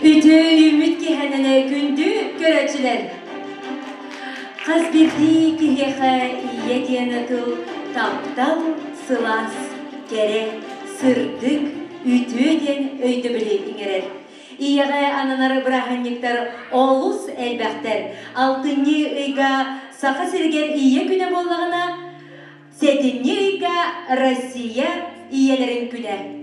Ütü ümit kihenene gündü görəçilər. Qaz birdi kihexe yediyenatıl taptal sılas kere sırdık ütüden öydü bile inerer. İyağa ananары bırahanlıklar olus elbəkter. Altınlı ıyga sağa sirgen iye güne bollağına setinli ıyga Россия iyelerin güne.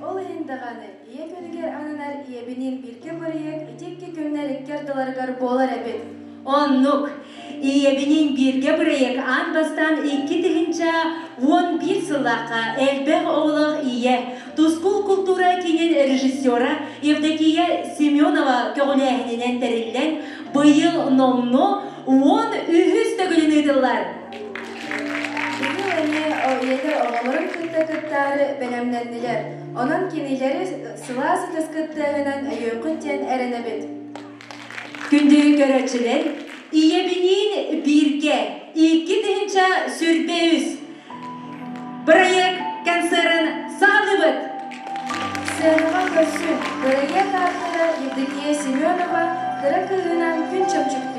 Ol endağını iye günüger ananar iyebinin birke barıyak etekki günler ekkerdalargar bolar ebed. Onluk iyebinin birge bırayak an bastan 2 dihinca 11 sılaqa elbək oğlaq iye. Tuzkul kultura kinin rejissera Evdokiya Semyonova köğüləhinindən tərilən bıyıl nomnu 10 ühüz tögülün ıdıllar. Bizim öne o yeter oğulların kıtta-kıttarı benemlendiler. Onun kinileri sılası kıskıttığından öykütten erenebed. Gündü görəçilər, iyebinin birge 2 dihinca sürbeüz. Bırayak konserin sağlıbıt. Sığınıma görsün, bölge kartları Evdokiya Semyonova kırık kığınan gün çöpçüktü.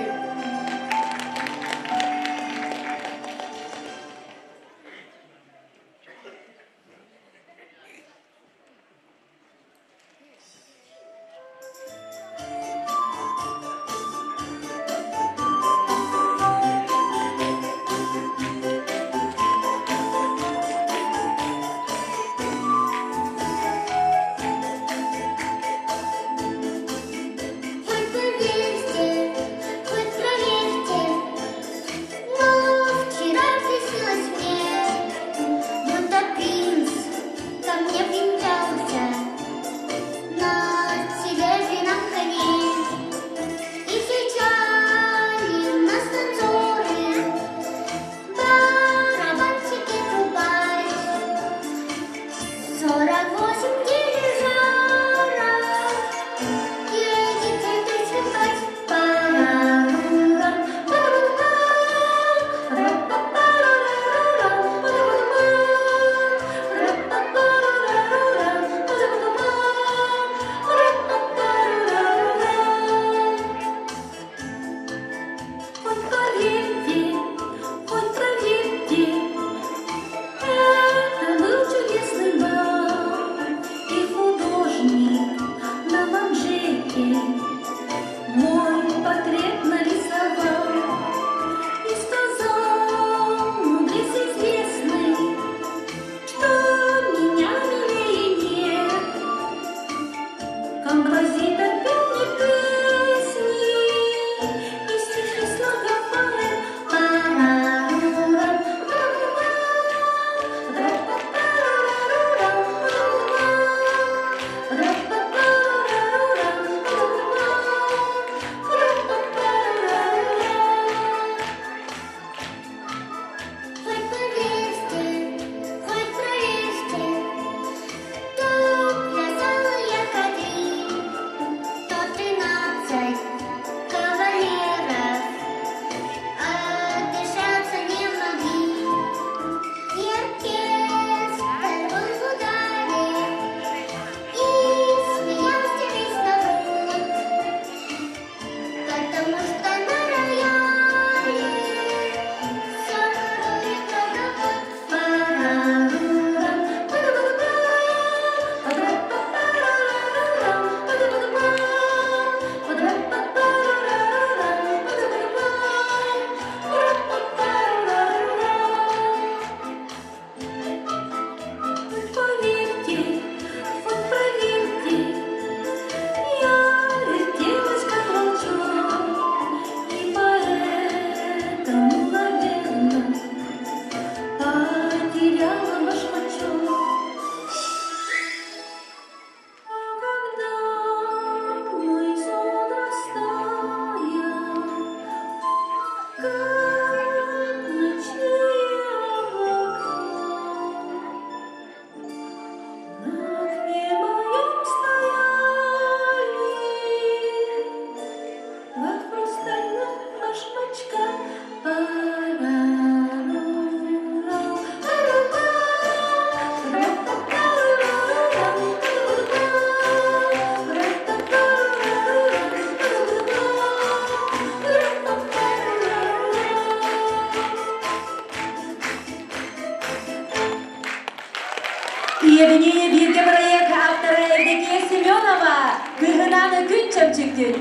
Ебени бирге проект авторы Евдокия Семенова. Кыгынаны күн чөмчүктүн.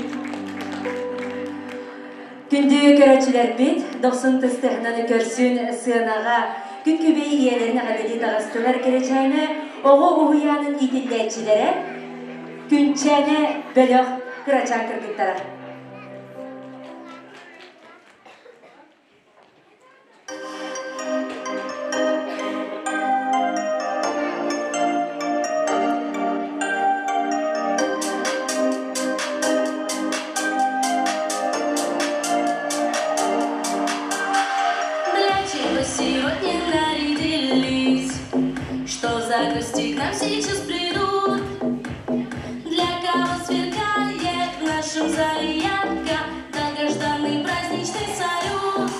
Күндү көрөчүлөр бит, 90 тыстыгынан көрсүн сыанага күн көбей иелерine гадели дагыстылар келечайны оғы уянын итиллечилери күнчәне бөлөк кырачан кыргыттара. Загрустить нам сейчас придут. Для кого сверкает в нашем зале ярко долгожданный праздничный салют.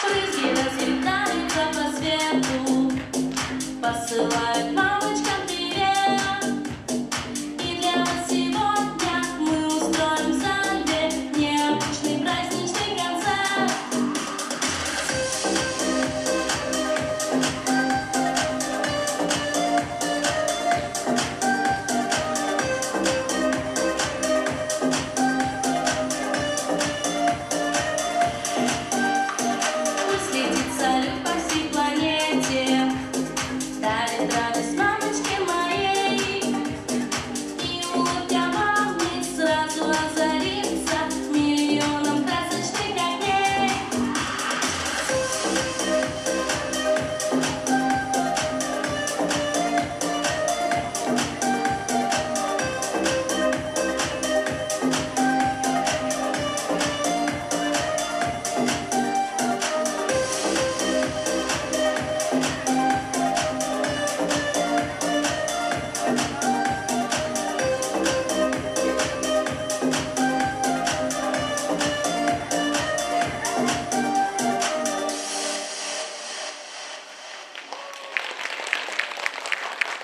Брызги разлетаются по свету, посылают мамочкам привет. И для вас сегодня мы устроим в зале необычный праздничный концерт. Пусть летит салют по всей планете, дарит радость мамочке моей. И улыбка мамы сразу озарится миллионом красочных огней.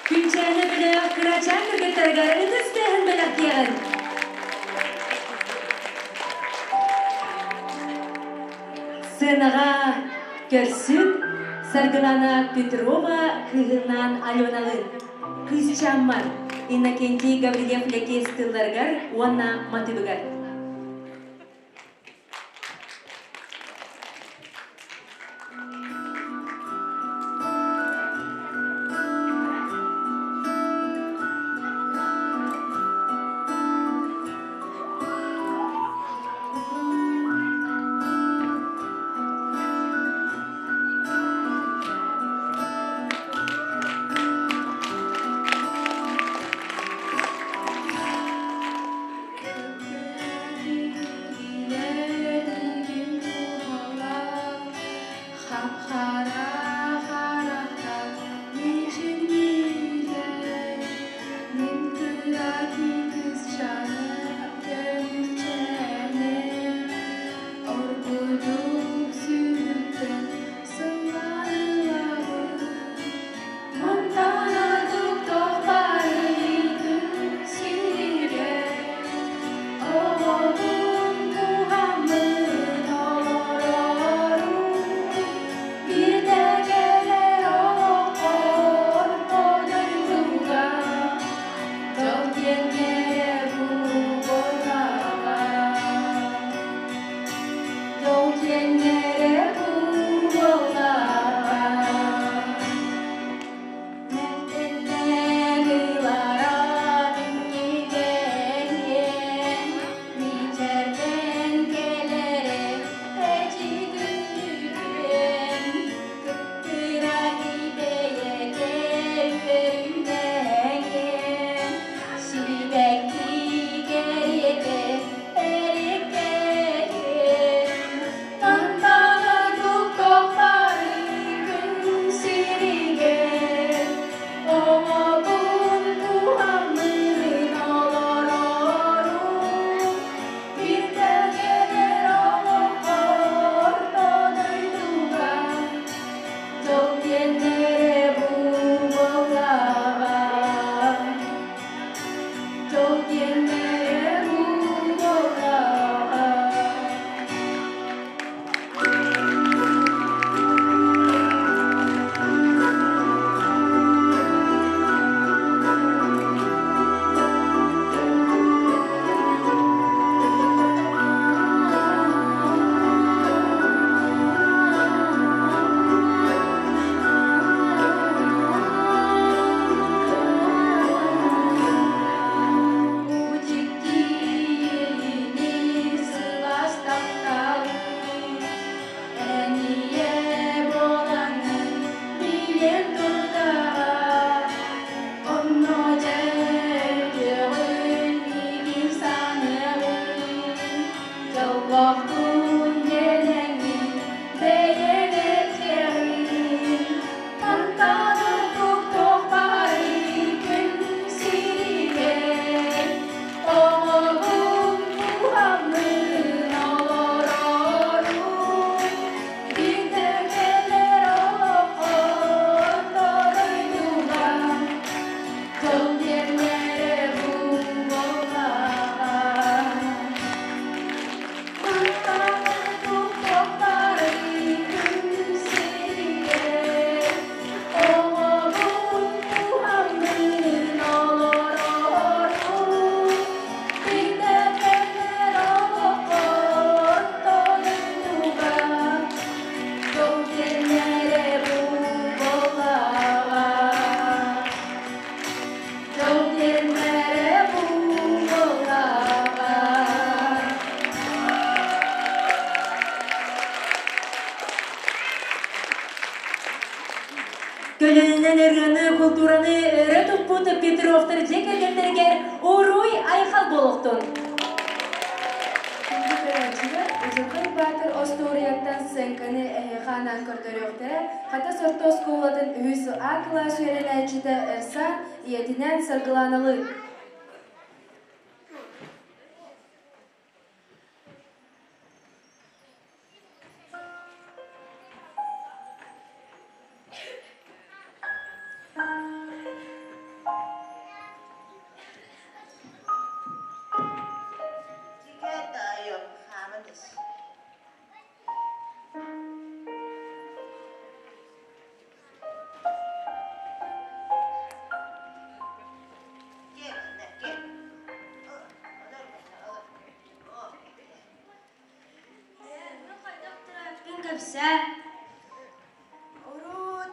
Күнчәне бөлөк кырачан кыргыттарга ытыстыгын бөлөк дияген. Сынага көрсүн Саргылана Петрова кыгынан Аленалын. Кызчамман Иннокентий Гаврилев лекес тылларгар уанна матыбыгар. Bir de Kölünün ırgını, kulturanı Rötuput Petrov'tır cekegендерге оруй айхал болуқтun. Ужургай Батыр Осторияктан сценканы ханан көрдөрөктөрө хата сортос ковладын үйсү акла шеренечиде эрсан иетинен сыргыланылы.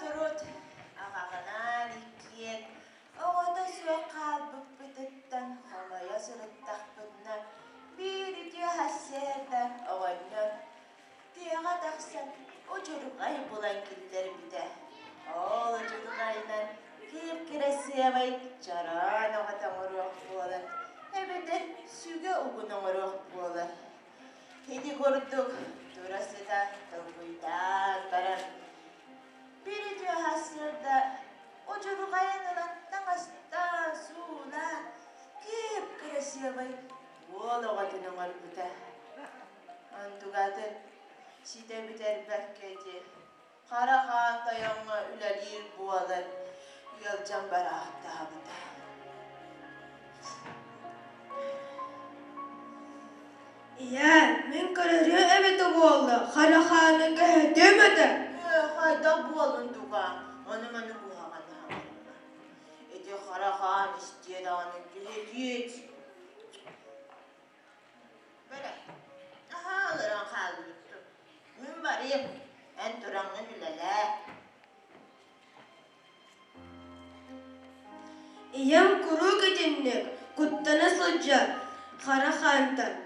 Урут, ағағынан иккен, оғыда сөк қалбық бұтыттан, қолая сұрыттақ бұдына, бір үйде әсерді оғайнан. Теға тақсан, ұжырғай болан келдер біді. Ол ұжырғайнан кеп кересі абайт, жаран оғатан ұруқ болан. Әбеден сүге ұғының ұруқ болан. Хеди көрдік, турасы да тұлғыйдан баран. Біріде асырда, ұжырғайнынан таңастан суына, кеп кересі абайт, ол оғатының ұруқта. Андуғатын, сиде бітер бәккеде, қарақан таяңға үләлер буалар, елжан барақта абыта. Иә, мен көрері әбеті болды, қарақаны кәдемеді. Қайда болын дуға, оны-мұны бұғағаны ғамырына. Әде қарақан істеді аны күйет. Бәрі, алыран қалды үтті. Мен барым, ән тұраңын үләлі. Иям күру кетеннік, күттіні сұлжа, қарақантан.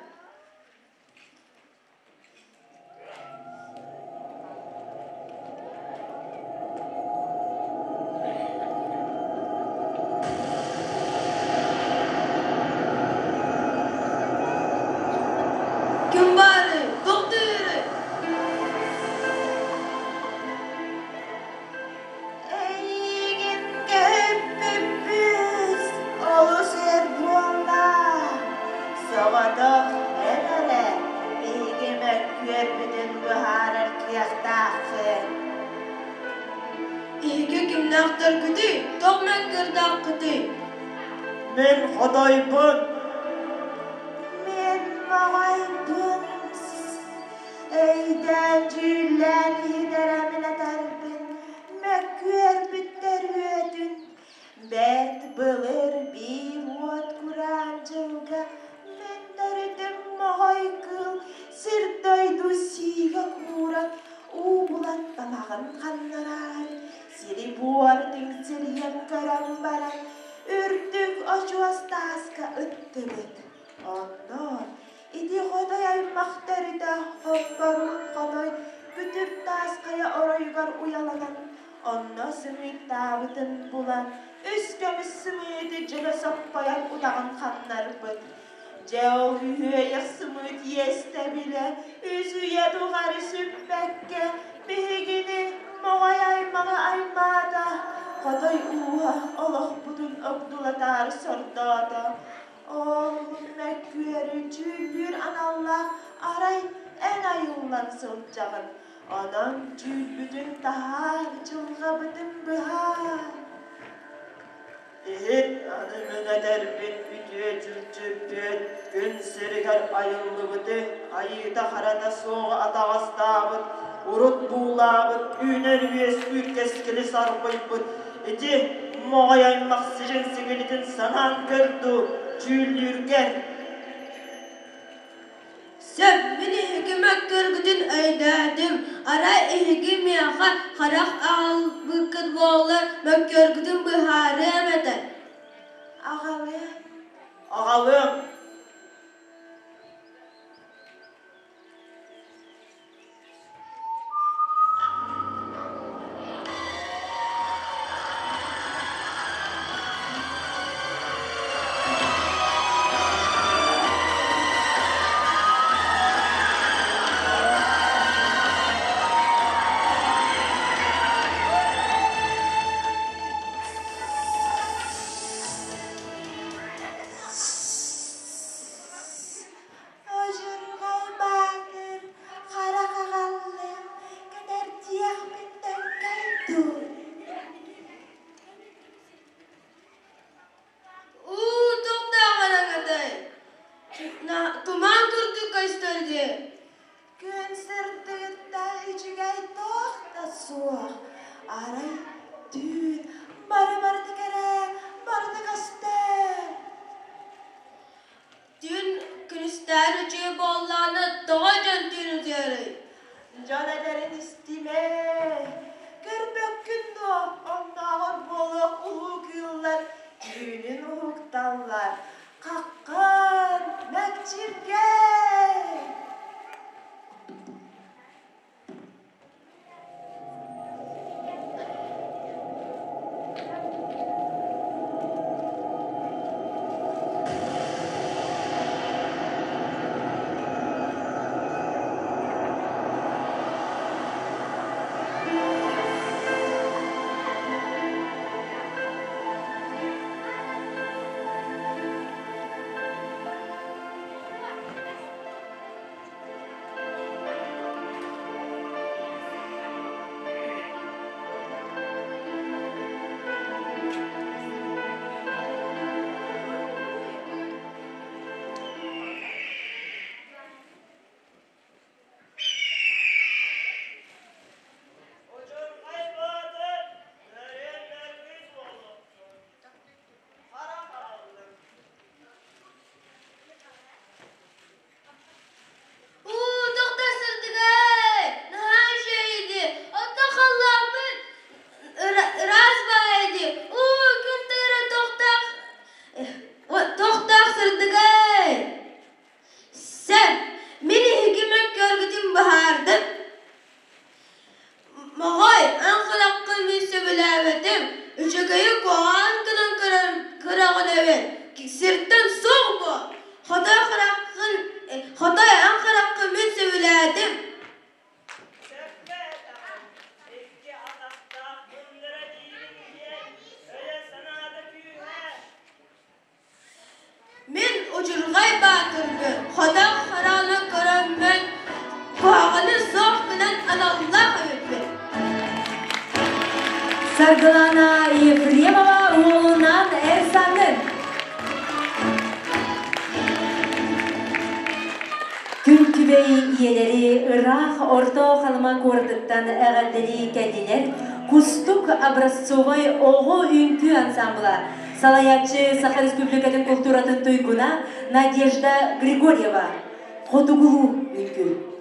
Men Xodaypın. Men mağaypın. Eyden cüller hideremine terpin. Mekver bitter ödün. Bert bılır bir ot kuran cılga. Men derdim mağaykıl. Sırtaydu siga kuran. Uğulan damağın kanlarar. Siri buardın siriyen karan baran. Үрдік ашуастасқа үтті бет. Ондан, иди Xoday аймақтары да қоппаруын Xoday бүтіп тасқая орайғар уяланан. Онна сымыйт табытын бұлан, үскеміз сымыйды жылы соппаян ұдағын қаннар бұд. Жау үйек сымыйт есті біле, үзуе дұғары сүппәкке, бігіні моғай аймаға аймада. Xoday uğa Allah budun ögdulatar sordada. Oğlum mekveri cülbür anallah aray en ayıllan sılcağın. Anam cülbüdün dağar çılga bıdın bıhar. İhit anımın ederbin bütüye cülcübbün. Gün sirgar ayıllı bıdı. Ayıda harada soğu adağıstabıd. Urut buğlabıd. Üner üyes ürkeskili sarpıyıbıd. Edi moğayan maksıcın sigilidin sanan gördü cüllürgen. Söp meni hükümet görgüdün öydadım. Ara ehgim yağa qaraq ağıl büküt boğular mök görgüdün bıharı emeden. Ağalım. Ağalım. Toktağanağıday. Tuman kurdu kaçtırdı. Gün sırtında içigay tohta soğuk. Aray düğün. Marı kere, marı kastır. Dün kristal uçuyu bollağını doğacan düğün üzeri. Can ederin istime. Görmek günde ondan boluk uluk yıllar. Düğünün uluktanlar. Kakkan, mekçirge. Sirtten soğuk bu. Hatay Ankara'kı min sevüledim. Min ucurgay batırdı. Hatay Ankara'nı görünmen. Bağını soğuk bilen adallah öldü. Sargılana Efremova oğlundan Ersan'ın Gün tübeyi iyeleri Irak orta kalma kordıktan ağadeli kediler Kustuk Образцовой oğu ünkü ansambla Salayatçı Saha Respublikatın kulturatın tuyguna Nadежда Григорьева Хотугулу ünkü.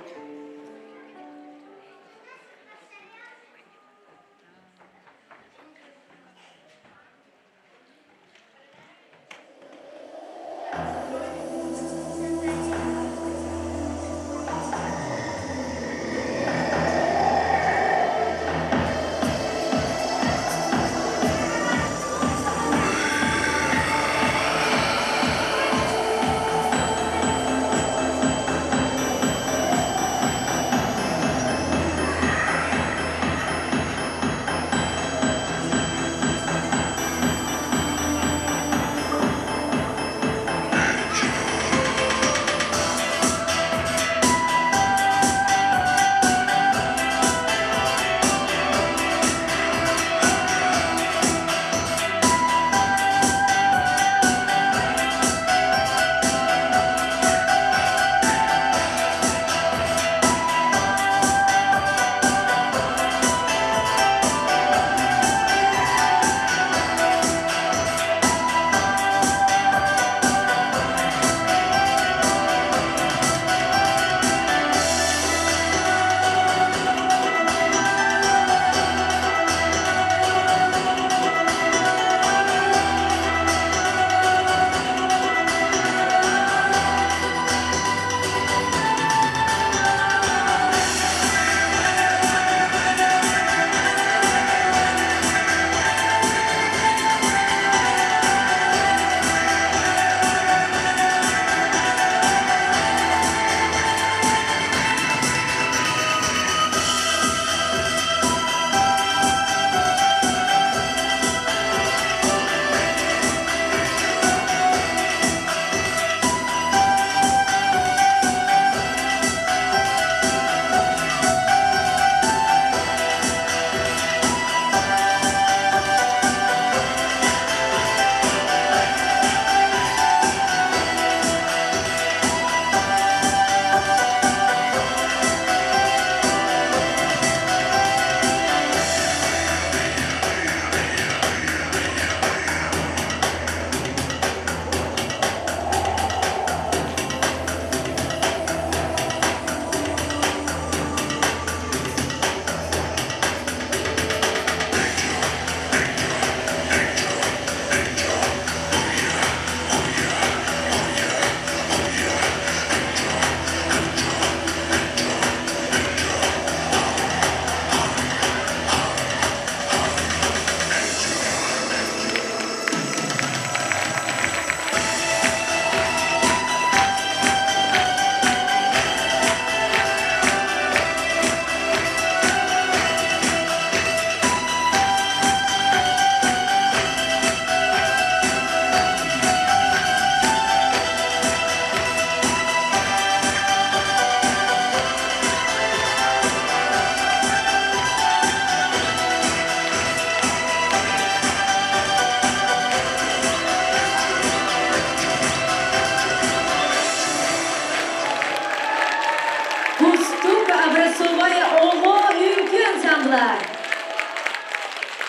Ала.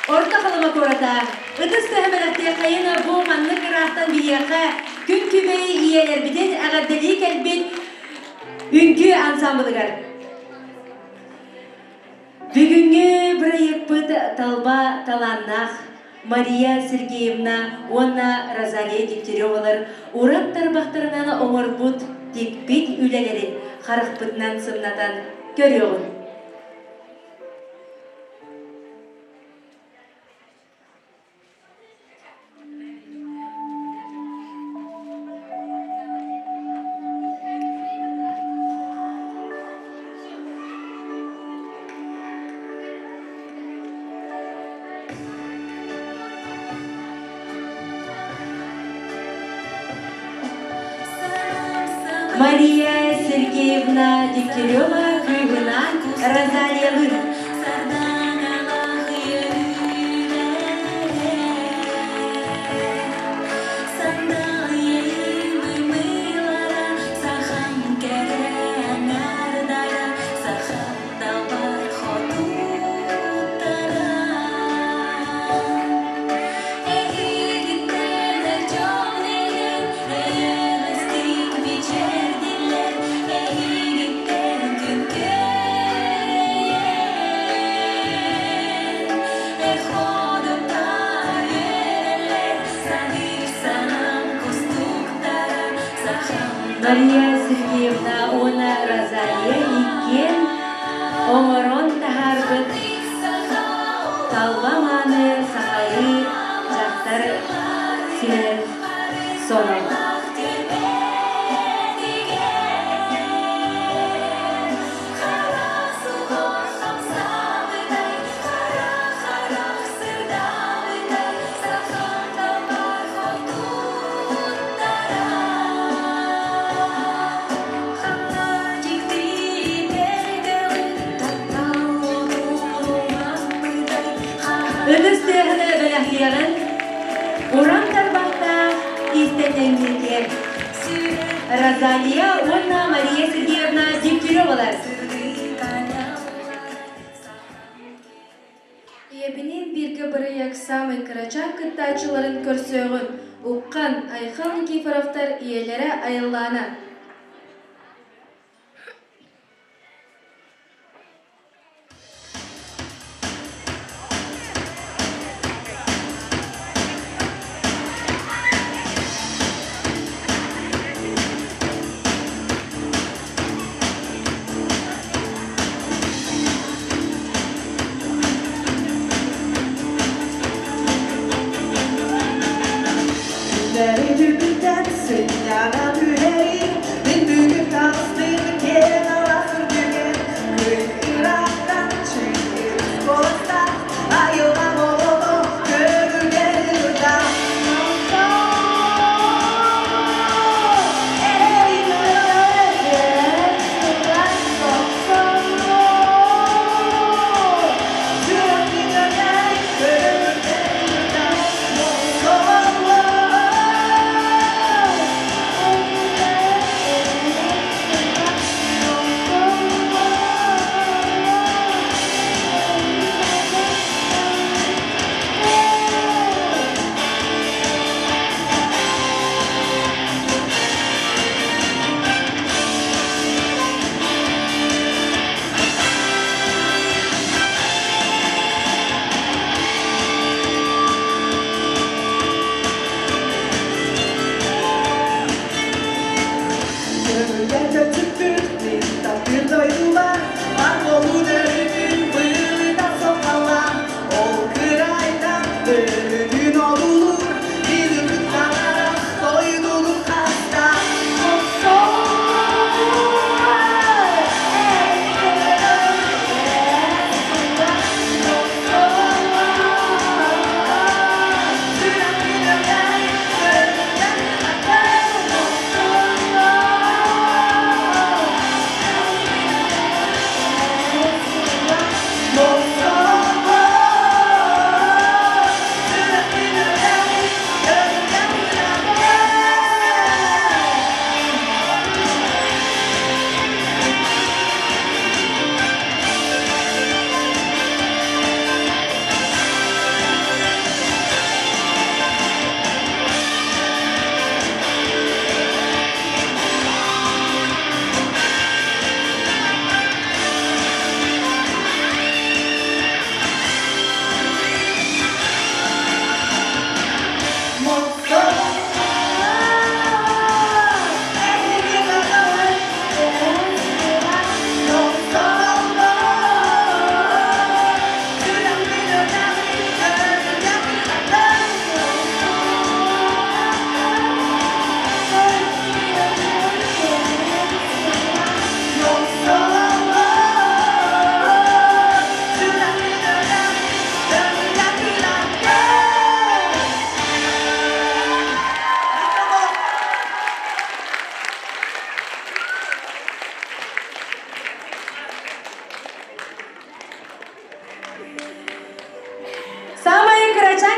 Орта қаламак ората. Ыдыс тәхмеләхтия қайына бұл манны қырақтан бияқа күн күбей иелер бітен әғаддәлі кәлбет үнкі ансамблығар. Бүгінгі проект талба таланнақ Мария Сергеевна, Онна Розалия Дегтяревалар урат тарбақтарынан оңыр бұд текпет үлелерін қарақпытынан сымнатан көріғын. Мария Сергеевна Дегтярева күйгінан Розалиялы. Мария Сергеевна Онна Розалия икен оңырон тахарбыт талбаманы сахайы жақтар сенер соны. Ödüstüğünü bölüklüğün Uran tarbaqta istenenliğe Розалия Онна Мария Сергеевна Дегтярева. Ебенин бирге бырыяк самый кырачак кыттачыларын көрсөгүн уккан Айхан Никифоровтар иелері айыллана. Yüzleri tüpüten sınyana müheri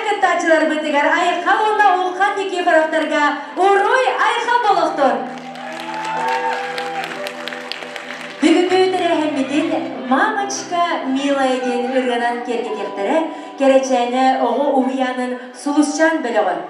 кыттачылар бытыгар айхал онна улхан Никифоровтарга уруй айхал болохтор. Бүгүнкү тәрәһәммидин мамочка милая ден үргенан кергектере керечәне оғы уянын сулусчан белөгөн.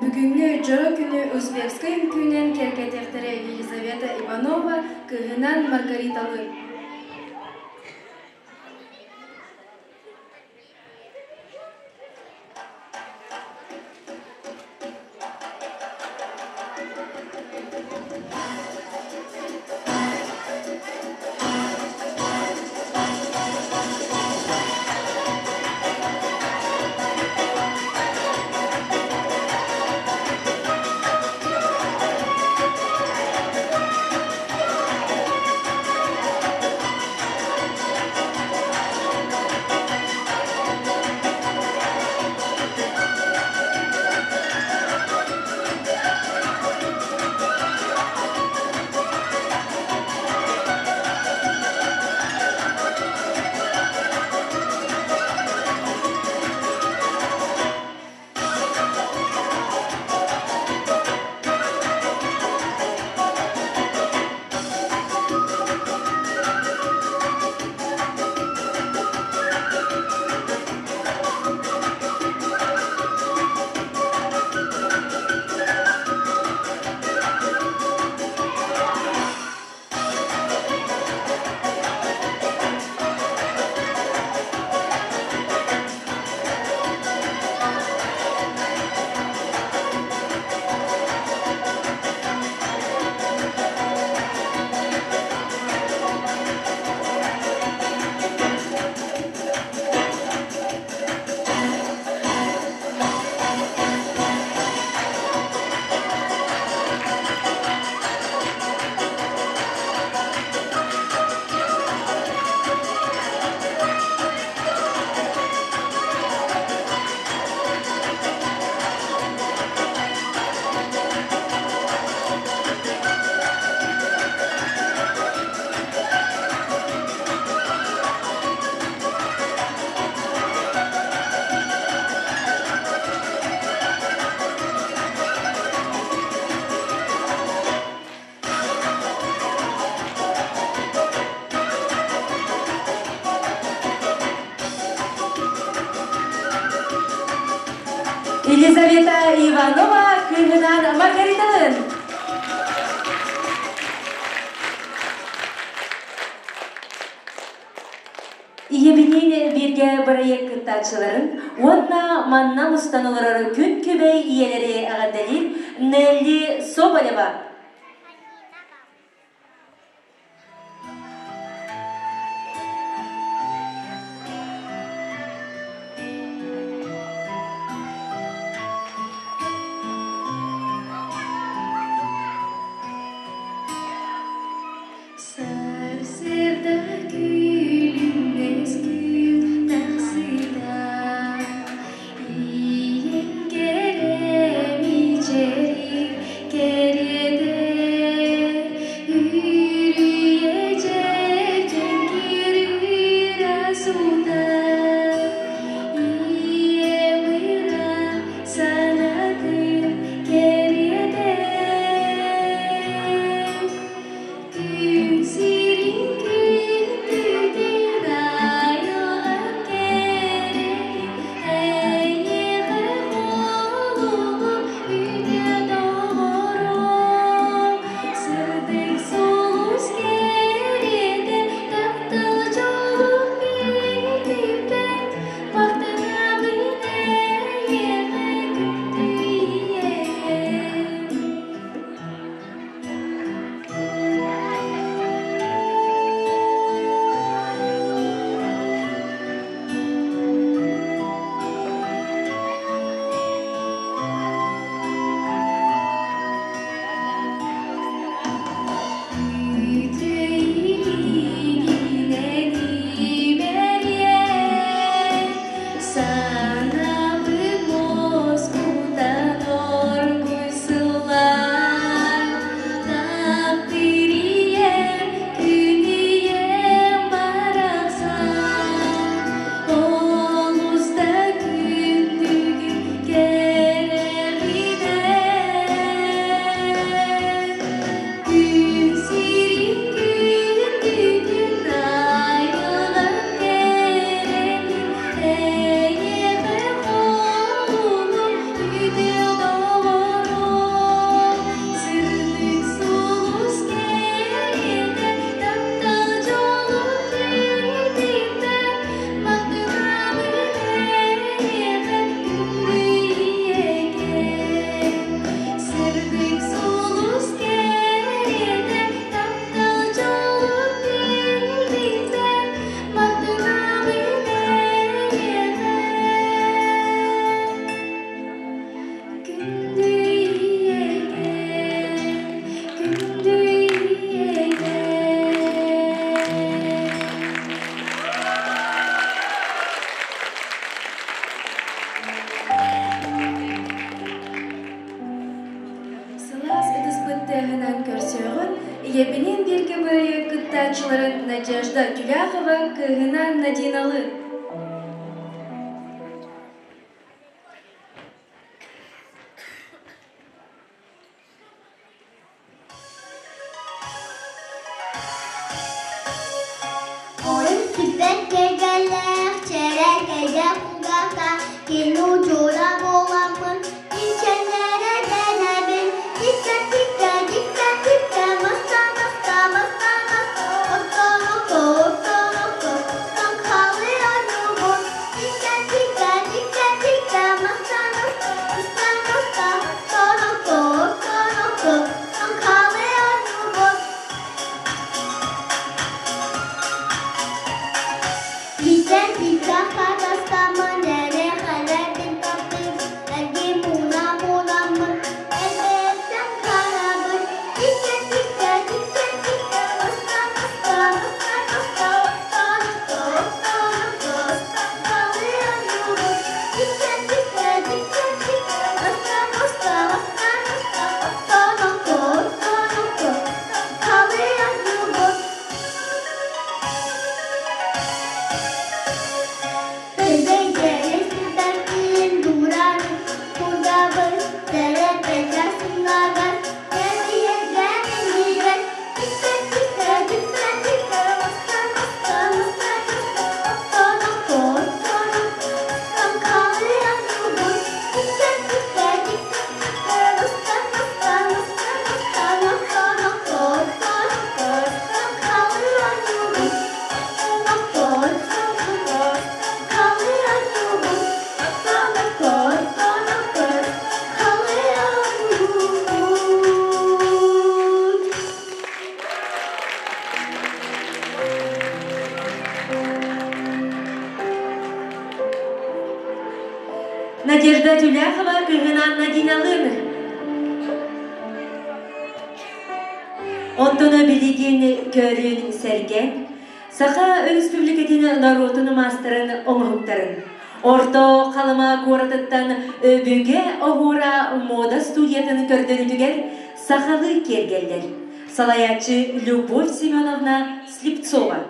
Бүгүнкү жоо күнү Узбекская үкүнүн керкетектери Елизавета Иванова кыгынан Маргариталы. Елизавета Иванова кыһынан Маргариталын. Иебинин бирге проект кыттачыларын, онна манна устанылары күн көбей иелері ағадалин Нелли Соболева. Ебенин бирге бөрөйө кыттачыларын Надежда Тюляхова кыһынан Надиналы. Kita Надежда Тюляхова кыгынан Надиналын. Онтоно билигин көрүн серген, Саха республикатын народын мастерын оңуктарын. Орто қалыма коратыттан өбүге оғура мода студиятын көрдөрүтүгер Сахалы кергелдер. Салаячы Любовь Семеновна Слепцова.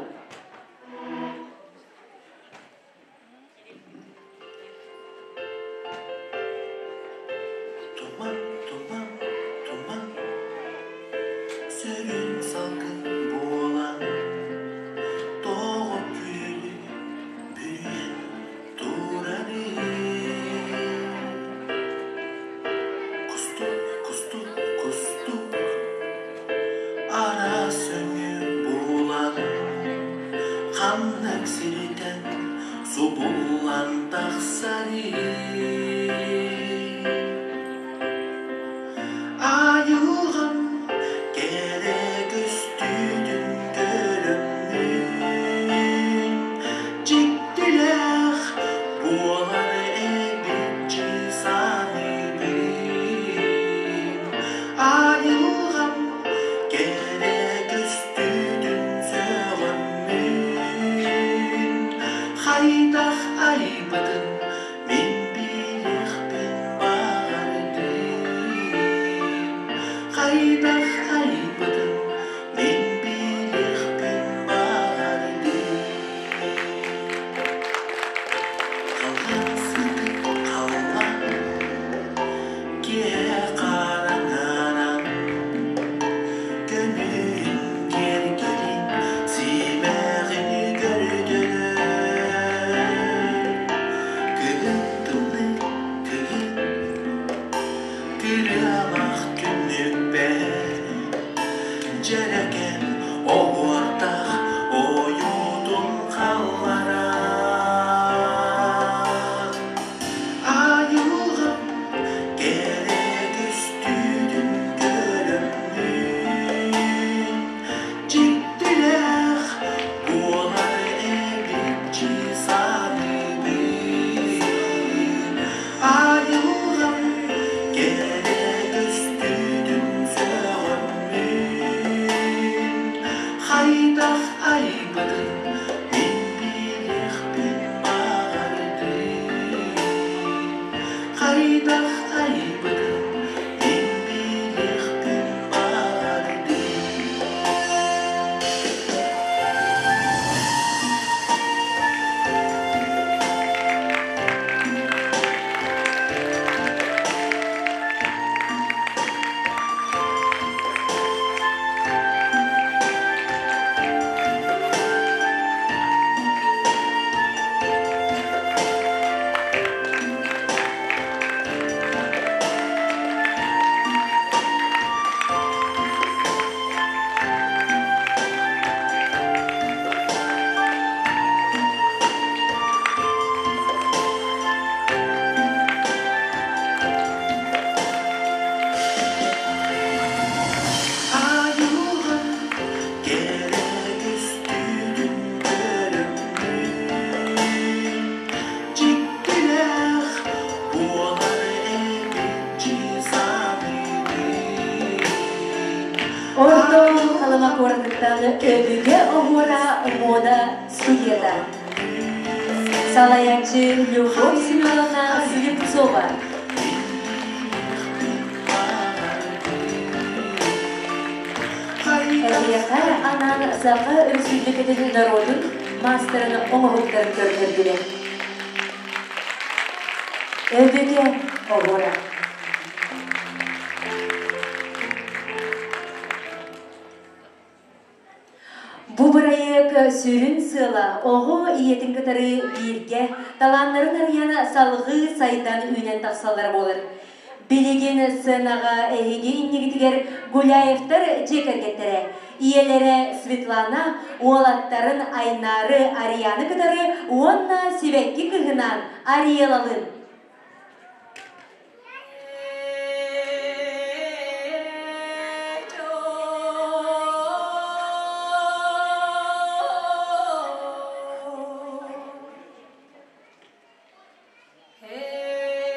Öbüge Огура мода студияда. Салаячы Любовь Семеновна Слепцова. Әдебиятта анан Саха республикатын народын мастерын оңуктарын көрдөрдүлөр. Öbüge Огура. Бу проект сүрін сыла, оғы иетін кітары бірге, таланларын арияна салғы сайдан үйнен тақсалар болыр. Білеген сынаға әйге иннегітігер Гуляевтар жекергеттері, иелері Светлана, олаттарын Айнары Арияны кітары, онна себекки кығынан Ариялалын. Hey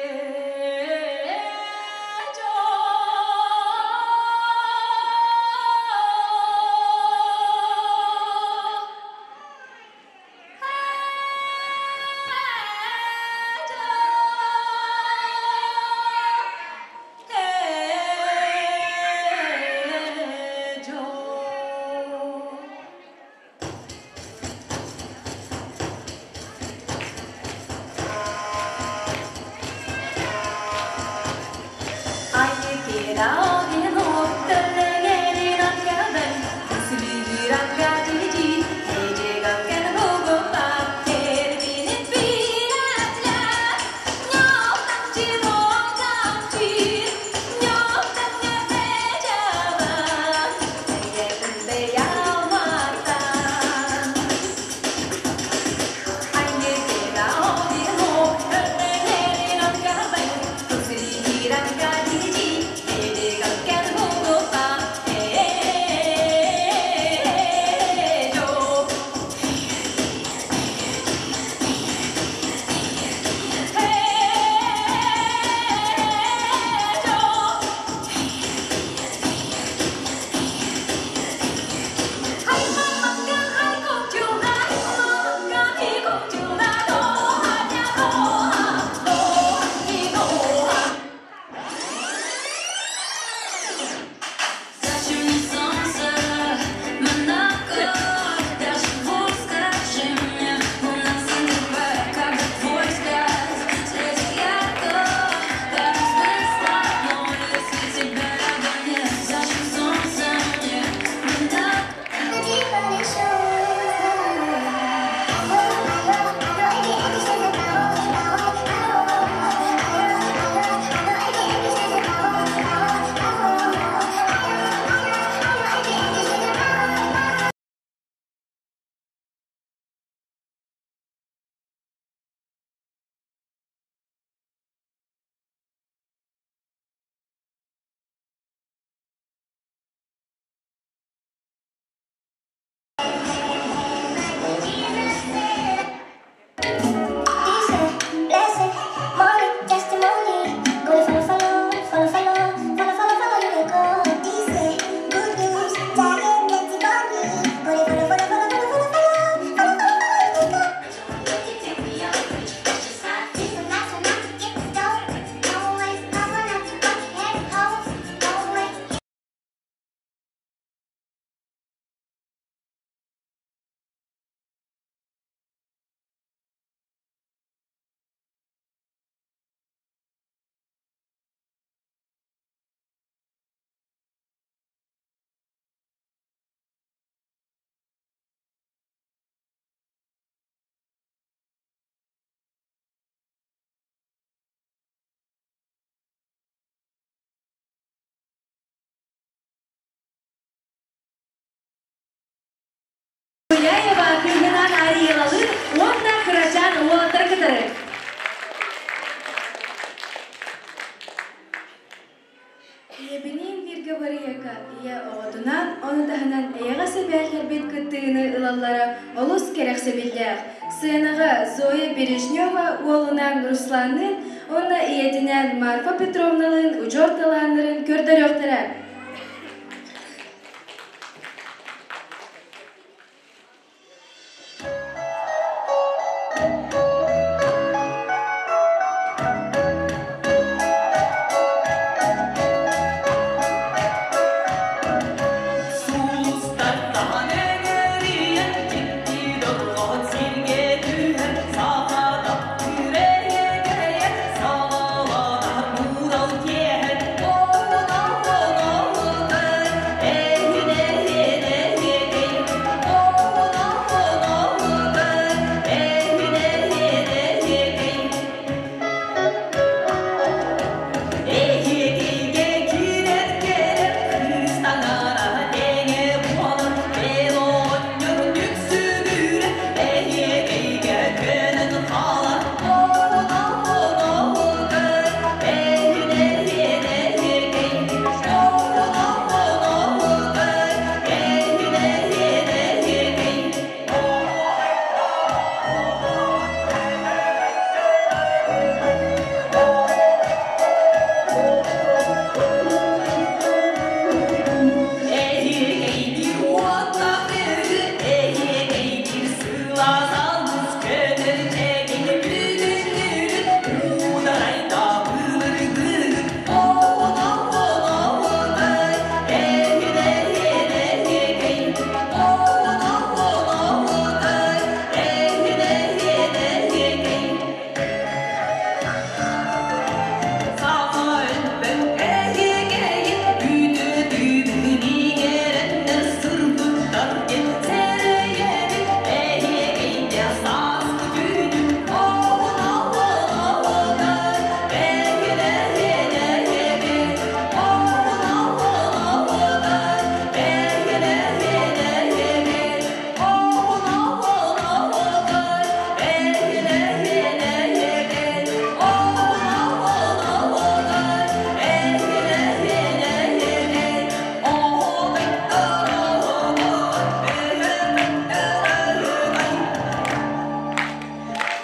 кыылаллара олус керексебиллер. Сыянаға Зоя Бережнева уолунан Русланын, онна иетинен Марфа Петровналын учорталанырын көрдөрөктөрө.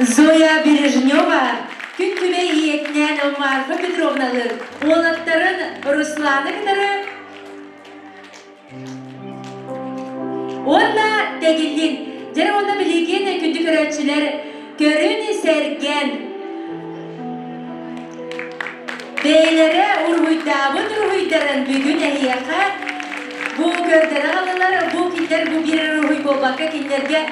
Зоя Бережнева күн түбе иетнен Марфа Петровналар олаттарын Русланы кітары онна тегілден жер онна білеген күнді көрәтшілер көріні сәрген бейлері ұрғыйтабын ұрғыйтарын бүгін әйеқа bu gördere alırlar, bu kinder bu bir ruhu bolbaka kinderge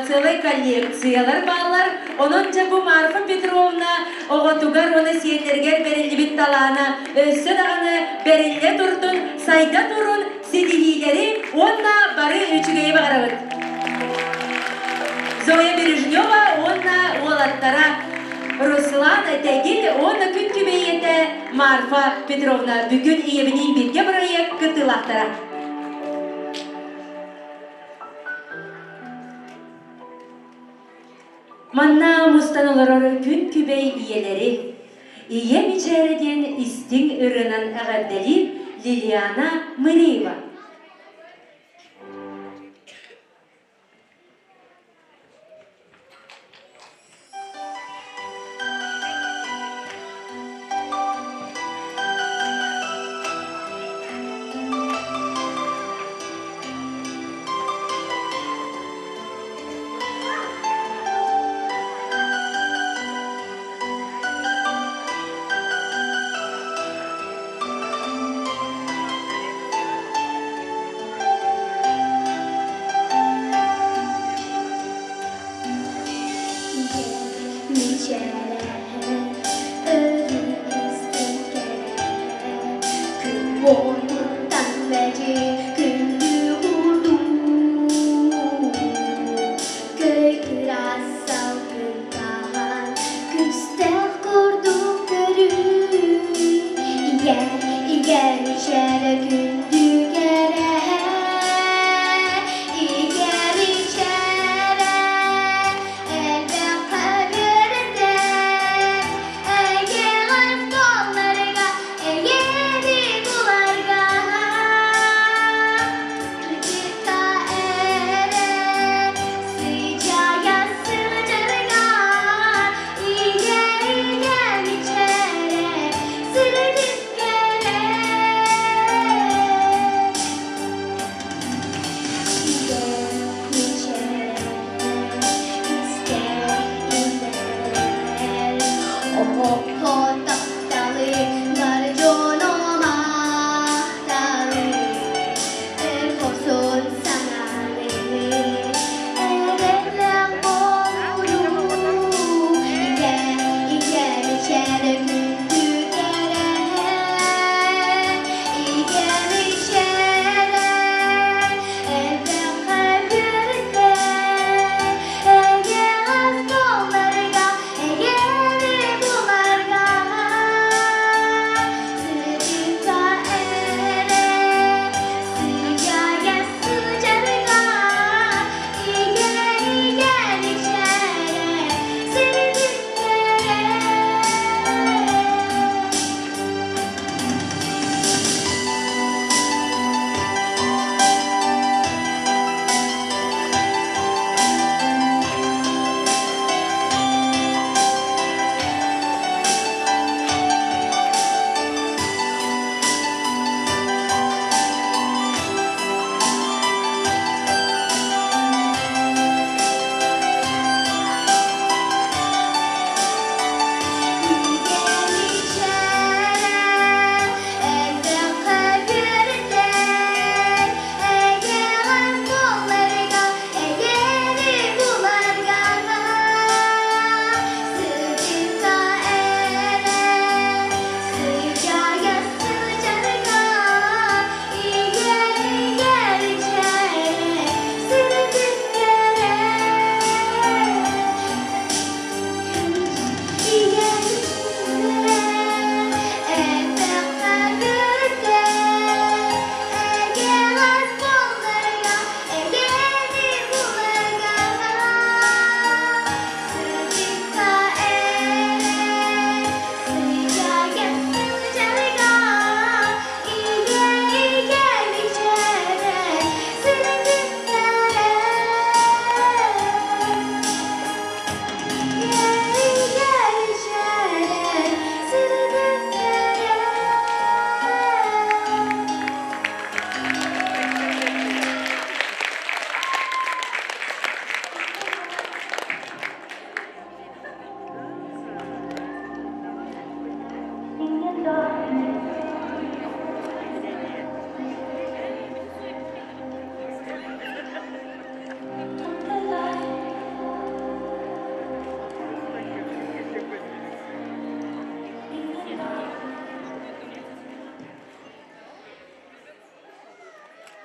целый коллекциялар bağlar. Onunca bu Marfa Petrovna oğutugar onu siyenlerger belirli bir talana össe dağını belirli durdun, sayda durun, sedilileri onunla barı üçügeyi bağırır. Zoya Berежнева onunla oğlatlara Ruslan tegil onu gün kübeyete Marfa Petrovna bugün evinin birge buraya kıtılaktara. Manna mustanıları gün kübey iyeleri iyem içeriden istin ürünen ağabdeli Liliana Mıreva.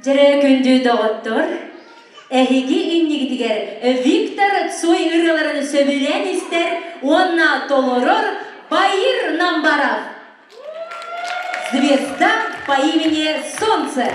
Jere kündü doğuttur. Ehigi innigitiger Viktor Tsoy ırılarını söbülen ister, onna толорор Баир Намбаров. Звезда по имени Солнце.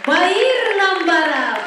Баир Намбаров.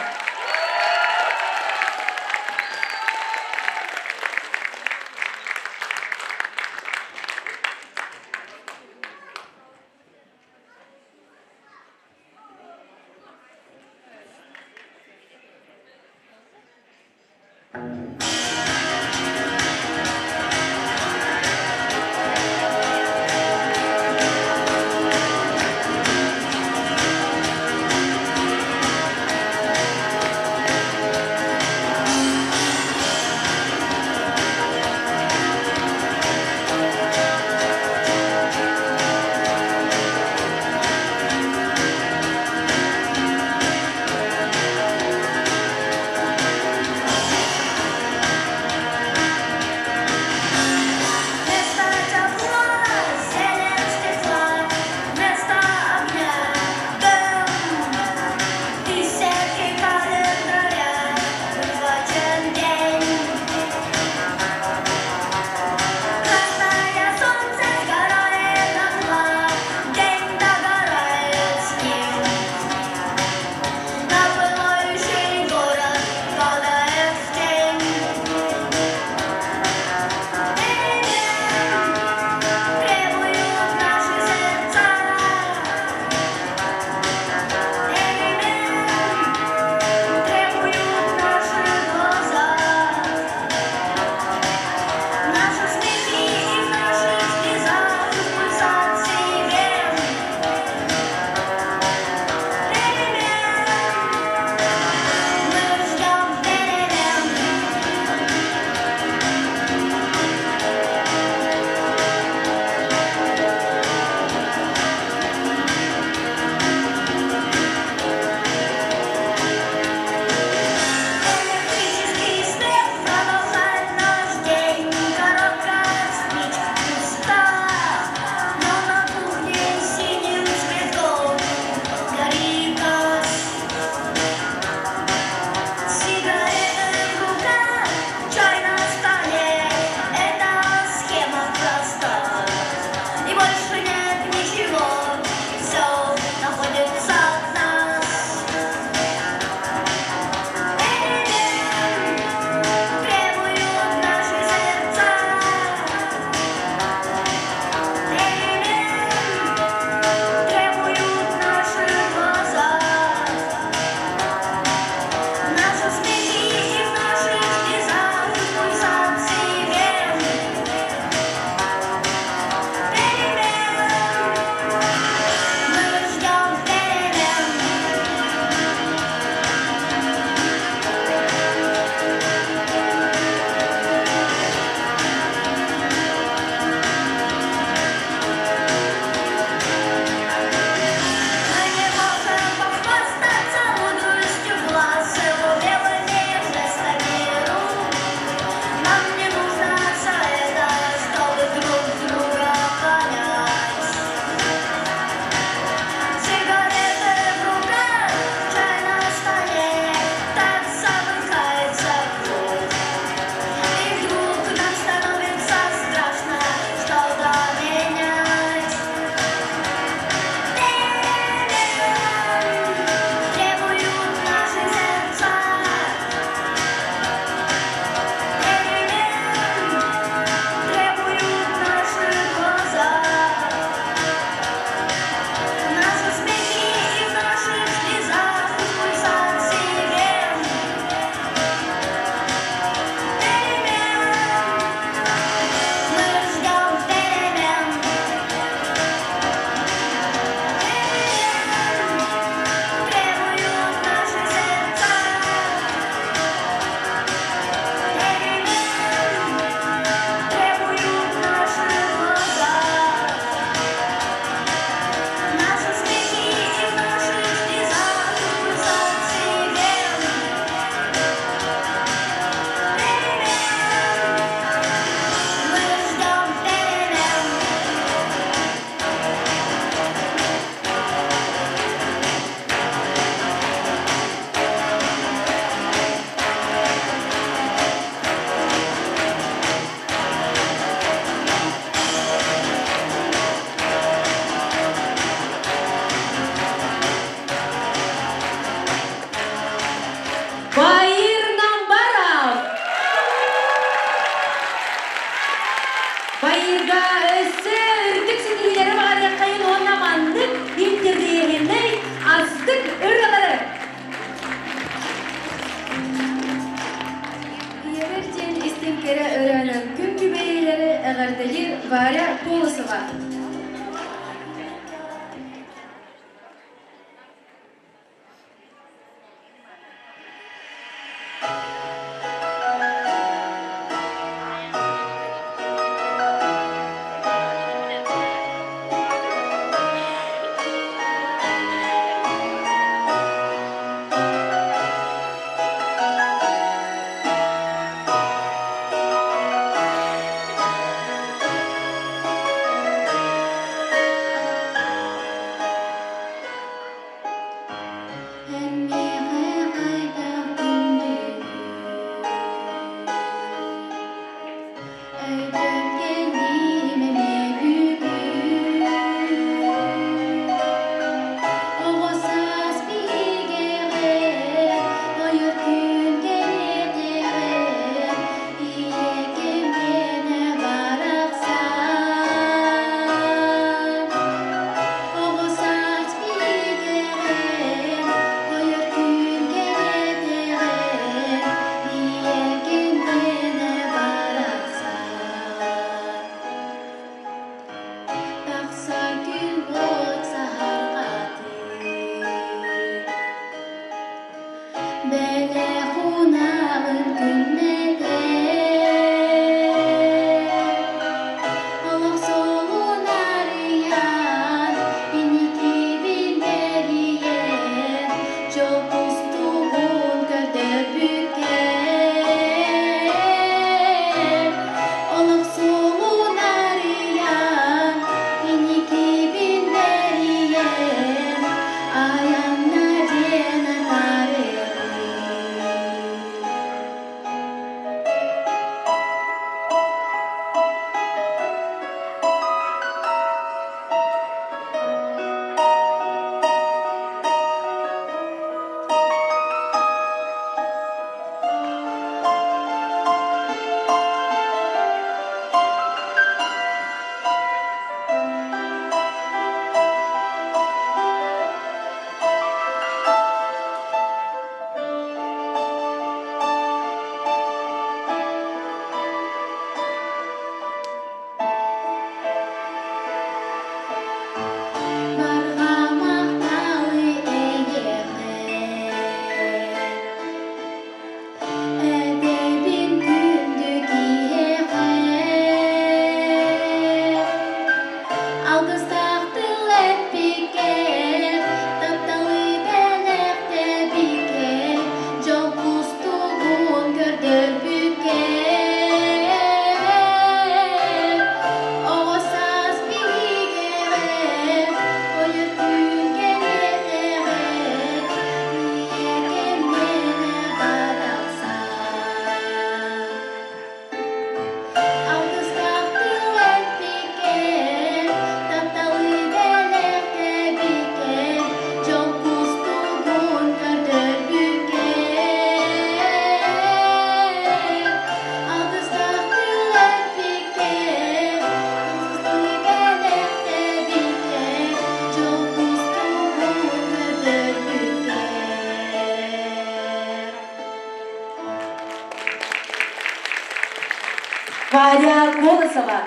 Варя Голосова.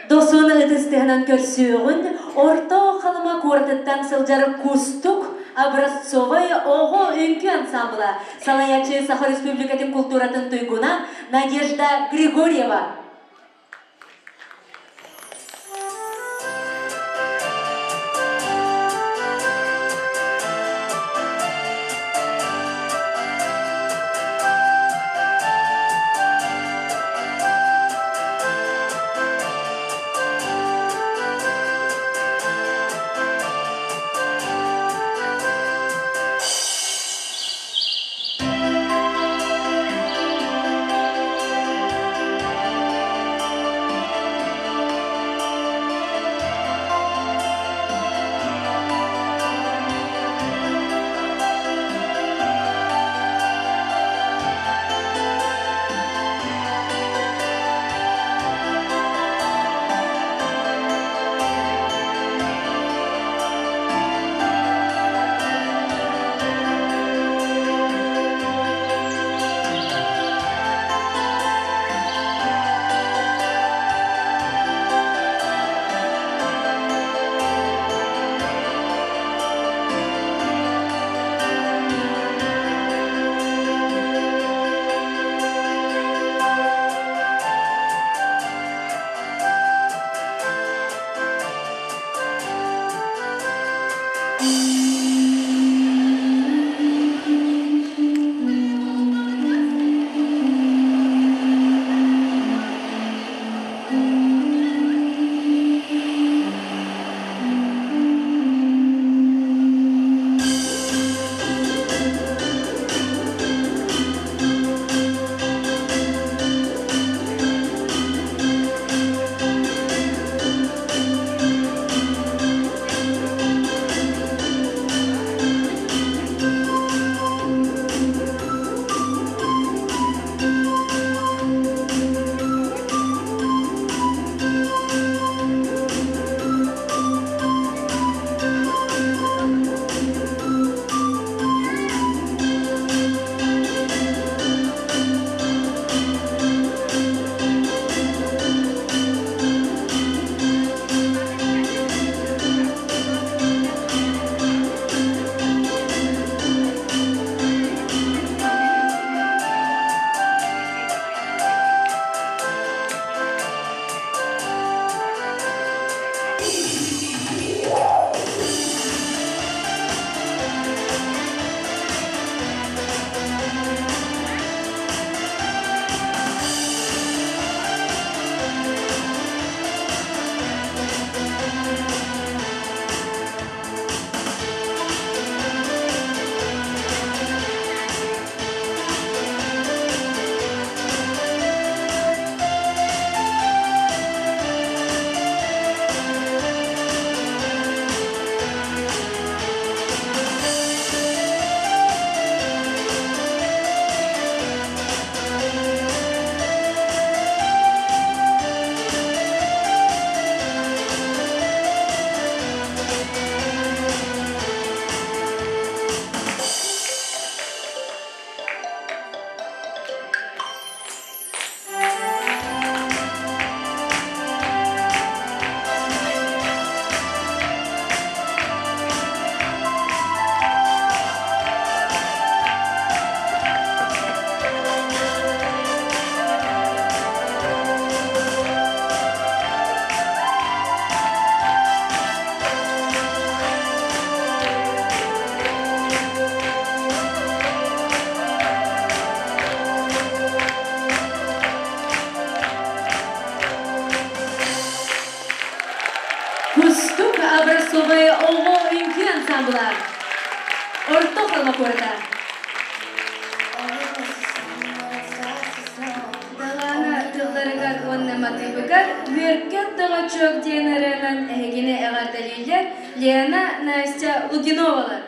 Доsun ытыстыгынан көрсүгүн орто халыма кортыттан сылжары кустук образцовой ого үңкү ансамбла Салаячы Саха Республикатын культуратын туйгуна Надежда Григорьева. особый оғо үнкі ансамблы. Орто қалма көрді. Дағана тылларыгар онна матыбыгар, веркет дага чок денеренен эгине эгар далилер Лена Настя Лугиновалар.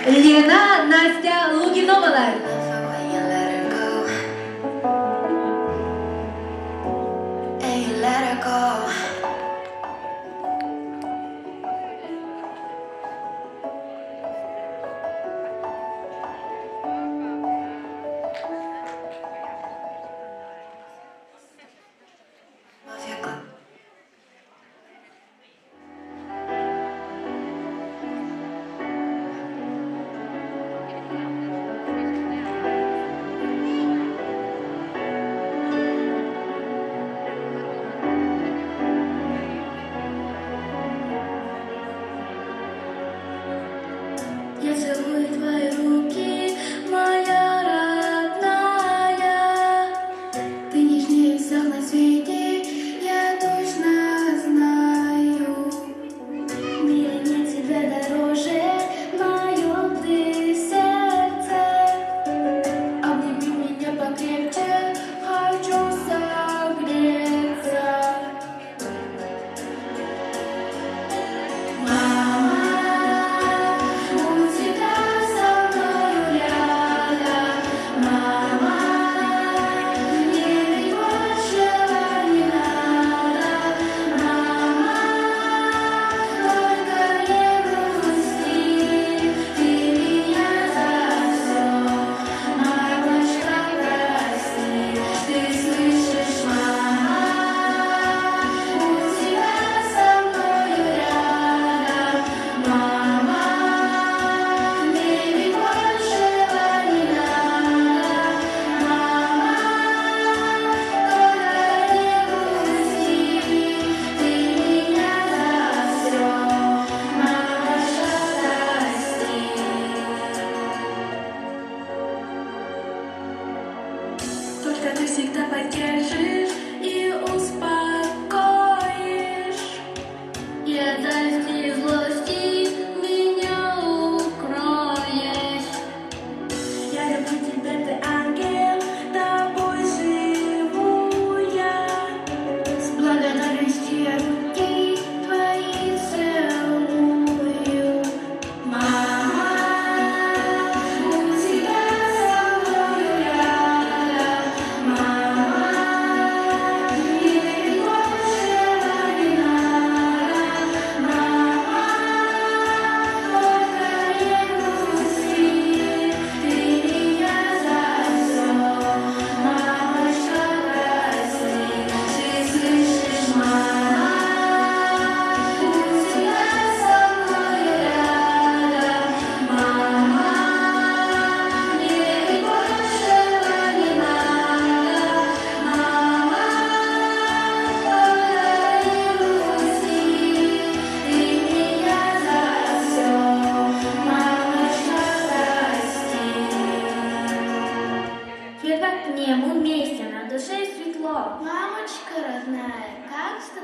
Лена Настя Лугиновалар.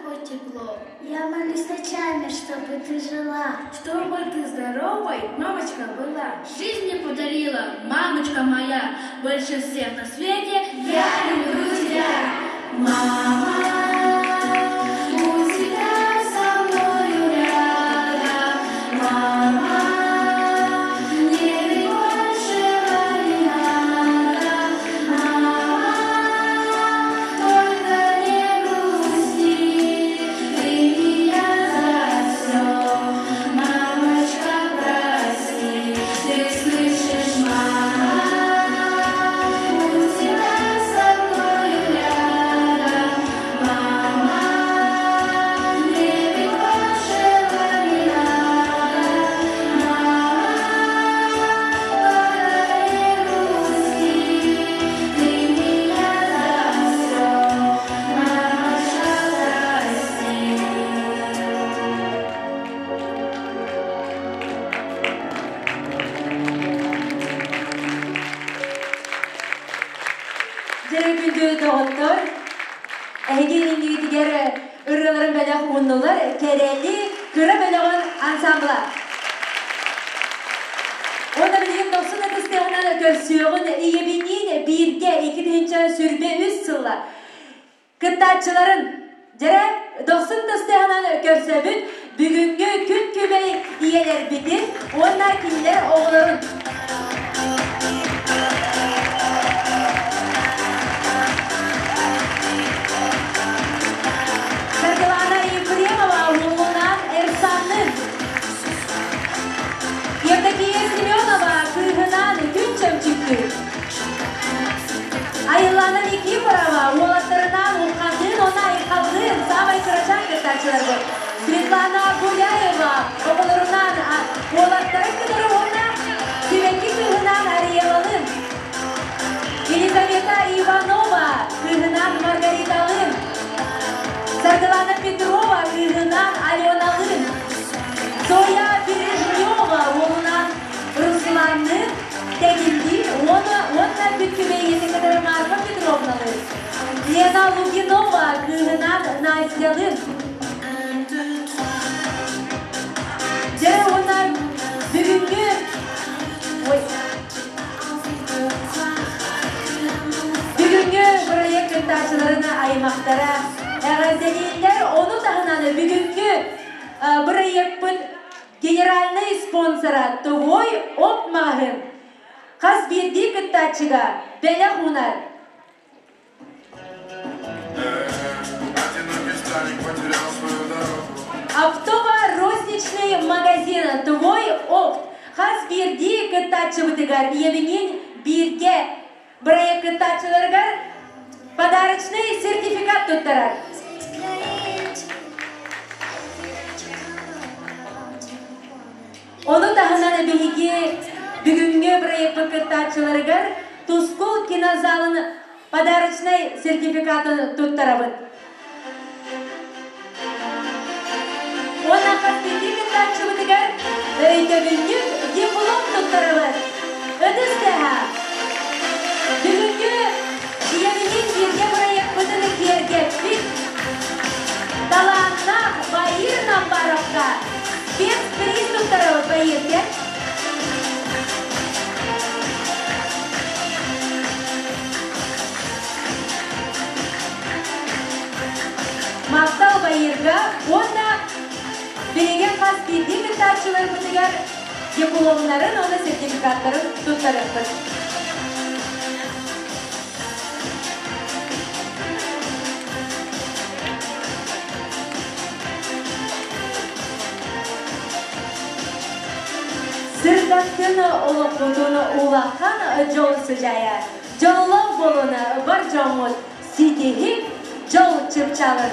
тобой тепло. Я молюсь ночами, чтобы ты жила. Чтобы ты здоровой, мамочка была. Жизнь мне подарила, мамочка моя. Больше всех на свете я люблю тебя. Мама, будь всегда со мною рядом. Мама, мне большего не надо. Мама, только не грусти, ты меня за все. Мамочка, прости, ты слышишь, мама, будь всегда со мною рядом. Мама, мне ведь большего не надо. Мама, только не грусти, ты меня за все. Мамочка, Jeremündü doğuttur. Ehgin İngilizler ırgaların belak uğunlular, kereli, kıra belağın ansambla. Onda bilgim 90 atыстığına körsüyorun iyebinin birge 2. sürbe üst sılla. Kıttaççıların jere 90 atыстığına körsöbün bugünkü kün kübeyi iyeler bitir. Onlar kimler oğulların. Sargılana Yefremova oğlundan Ersan'ın. Yevdokiya Semyonova kırgınan gün çömçüktü. Ayıllanan Ekimorova oğlatlarından uğkandığın ona ayıkaldığın Samay Kıraçan kırtaçılar bu. Svetlana Gulyayeva oğullarından oğlatların kıdırı ona sürekli kırgınan Ariyeva'nın. Елизавета Иванова kırgınan Margarita'lın. Sargılana Petrova kırgınan Alyona'lın. Zoya Berezhneva oğlunan Ruslan'ın tekildi. Onunla bütübeyesi kadar Marfa Petrovna'lın. Lena Luginova kırgınan Nastya'lın. Jere onlar bugünkü proyekt kırtaçlarına aymaktara. Eğazeliler onu tahınanı bugünkü proyektin generalny sponsora Твой Opmağın. Kas birdi kırtaçıga bele hunar. Оптово розничный магазин Твой Опт. Kas birdi kırtaçı bıdıgar. Evinin birge proyekt kırtaçılarga подарочный сертификат tuttarar. Onu tahınanı bilgi bugünkü proyekt kırtaçılarga Tuzkul kinozalını подарочный сертификатын tuttarabıd. Ona kasbeti kırtaçı bıdıgar öydövünlük diplom tuttarabıd. Ödüsteha. Bugünkü evinin birge proyekt bıdını kergettik. Dalanna bayırna barokka. Спецприз tuttarabıd bayırge. Maqtal bayırga onda birege kas bildiği kırtaççılar bıdıgar diplomların, ona sertifikatların tuttarabıd. Sırdaktın oluqudunu ulaqan jol sıcaya. Jolov bolunu bir jomut sitihip jol çıpçalır.